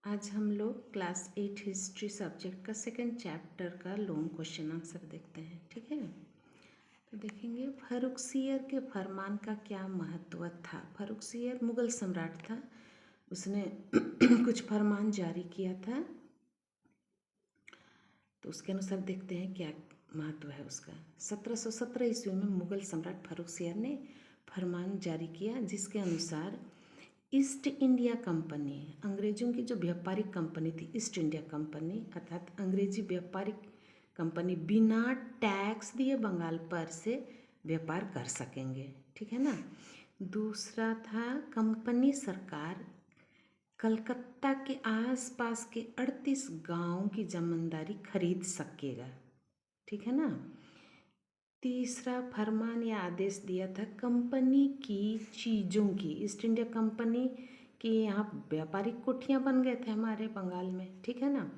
आज हम लोग क्लास 8 हिस्ट्री सब्जेक्ट का सेकंड चैप्टर का लॉन्ग क्वेश्चन आंसर देखते हैं। ठीक है, तो देखेंगे फर्रुखसियर के फरमान का क्या महत्व था। फर्रुखसियर मुगल सम्राट था, उसने कुछ फरमान जारी किया था, तो उसके अनुसार देखते हैं क्या महत्व है उसका। 1717 ईस्वी में मुगल सम्राट फर्रुखसियर ने फरमान जारी किया, जिसके अनुसार ईस्ट इंडिया कंपनी, अंग्रेजों की जो व्यापारिक कंपनी थी ईस्ट इंडिया कंपनी, अर्थात अंग्रेजी व्यापारिक कंपनी बिना टैक्स दिए बंगाल पर से व्यापार कर सकेंगे। ठीक है ना। दूसरा था कंपनी सरकार कलकत्ता के आसपास के 38 गांवों की जमींदारी खरीद सकेगा। ठीक है ना। तीसरा फरमान या आदेश दिया था कंपनी की चीज़ों की, ईस्ट इंडिया कंपनी की यहाँ व्यापारिक कोठियाँ बन गए थे हमारे बंगाल में। ठीक है ना।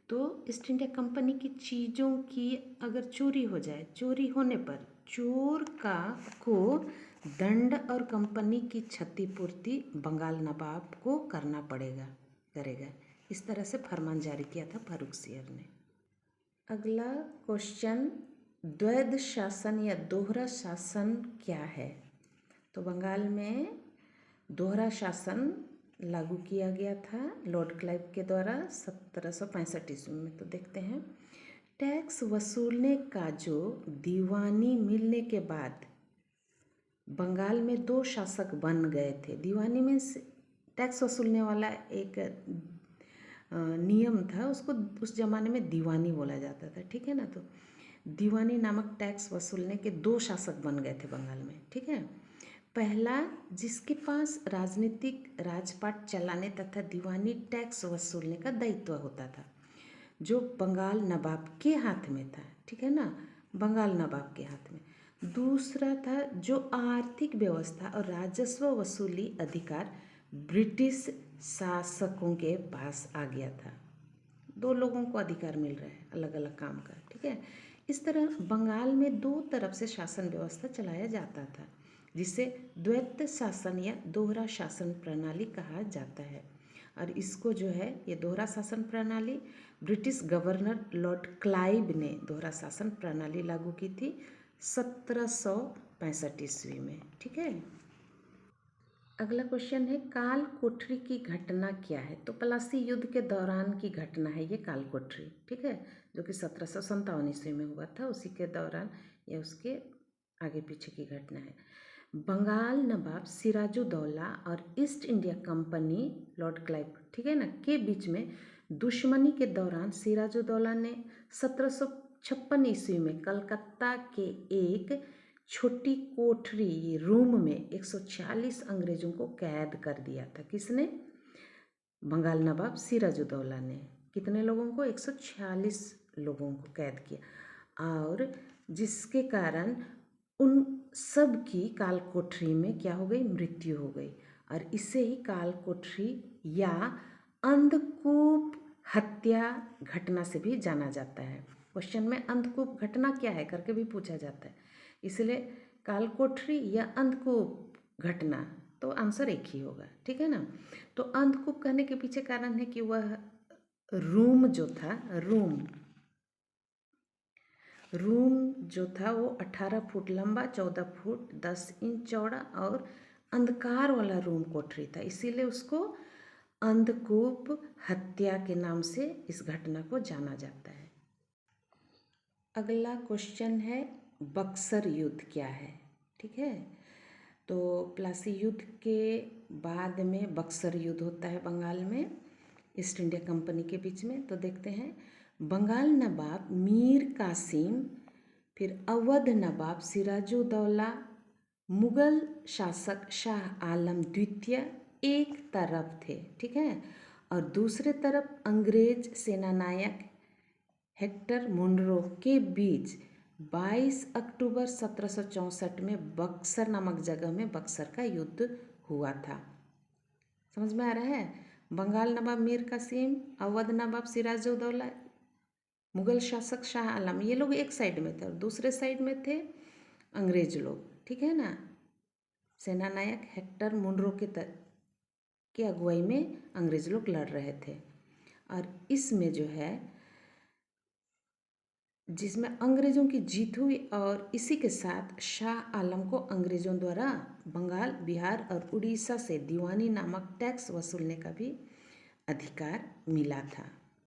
तो ईस्ट इंडिया कंपनी की चीज़ों की अगर चोरी हो जाए, चोरी होने पर चोर को दंड और कंपनी की क्षतिपूर्ति बंगाल नवाब को करना करेगा। इस तरह से फरमान जारी किया था फर्रुखसियर ने। अगला क्वेश्चन, द्वैध शासन या दोहरा शासन क्या है। तो बंगाल में दोहरा शासन लागू किया गया था लॉर्ड क्लाइव के द्वारा 1765 ईस्वी में। तो देखते हैं, टैक्स वसूलने का जो दीवानी मिलने के बाद बंगाल में दो शासक बन गए थे। दीवानी में टैक्स वसूलने वाला एक नियम था, उसको उस ज़माने में दीवानी बोला जाता था। ठीक है ना। तो दीवानी नामक टैक्स वसूलने के दो शासक बन गए थे बंगाल में। ठीक है। पहला, जिसके पास राजनीतिक राजपाट चलाने तथा दीवानी टैक्स वसूलने का दायित्व होता था, जो बंगाल नवाब के हाथ में था। ठीक है ना, बंगाल नवाब के हाथ में। दूसरा था जो आर्थिक व्यवस्था और राजस्व वसूली अधिकार ब्रिटिश शासकों के पास आ गया था। दो लोगों को अधिकार मिल रहा है अलग अलग काम का। ठीक है। इस तरह बंगाल में दो तरफ से शासन व्यवस्था चलाया जाता था, जिसे द्वैत शासन या दोहरा शासन प्रणाली कहा जाता है। और इसको जो है, ये दोहरा शासन प्रणाली ब्रिटिश गवर्नर लॉर्ड क्लाइव ने दोहरा शासन प्रणाली लागू की थी 1765 ईस्वी में। ठीक है। अगला क्वेश्चन है, काल कोठरी की घटना क्या है। तो प्लासी युद्ध के दौरान की घटना है ये काल कोठरी। ठीक है, जो कि 1757 ईस्वी में हुआ था, उसी के दौरान या उसके आगे पीछे की घटना है। बंगाल नवाब सिराजुद्दौला और east India company Lord Clive, ठीक है ना, के बीच में दुश्मनी के दौरान सिराजुद्दौला ने 1756 ईस्वी में कलकत्ता के एक छोटी कोठरी रूम में 146 अंग्रेजों को कैद कर दिया था। किसने? बंगाल नवाब सिराजुद्दौला ने। कितने लोगों को? 146 लोगों को कैद किया, और जिसके कारण उन सब की काल कोठरी में क्या हो गई? मृत्यु हो गई। और इसे ही काल कोठरी या अंधकूप हत्या घटना से भी जाना जाता है। क्वेश्चन में अंधकूप घटना क्या है करके भी पूछा जाता है, इसलिए काल कोठरी या अंधकूप घटना, तो आंसर एक ही होगा। ठीक है ना। तो अंधकूप कहने के पीछे कारण है कि वह रूम जो था, रूम जो था वो 18 फुट लंबा, 14 फुट 10 इंच चौड़ा और अंधकार वाला रूम कोठरी था, इसीलिए उसको अंधकूप हत्या के नाम से इस घटना को जाना जाता है। अगला क्वेश्चन है, बक्सर युद्ध क्या है। ठीक है, तो प्लासी युद्ध के बाद में बक्सर युद्ध होता है बंगाल में ईस्ट इंडिया कंपनी के बीच में। तो देखते हैं, बंगाल नवाब मीर कासिम, फिर अवध नवाब सिराजुद्दौला, मुगल शासक शाह आलम द्वितीय एक तरफ थे। ठीक है, और दूसरे तरफ अंग्रेज सेनानायक हेक्टर मुनरो के बीच 22 अक्टूबर 1764 में बक्सर नामक जगह में बक्सर का युद्ध हुआ था। समझ में आ रहा है? बंगाल नवाब मीर कासिम, अवध नवाब सिराजुद्दौला, मुगल शासक शाह आलम, ये लोग एक साइड में थे और दूसरे साइड में थे अंग्रेज लोग। ठीक है ना, सेनानायक हेक्टर मुनरो की अगुवाई में अंग्रेज लोग लड़ रहे थे। और इसमें जो है जिसमें अंग्रेज़ों की जीत हुई और इसी के साथ शाह आलम को अंग्रेज़ों द्वारा बंगाल, बिहार और उड़ीसा से दीवानी नामक टैक्स वसूलने का भी अधिकार मिला था।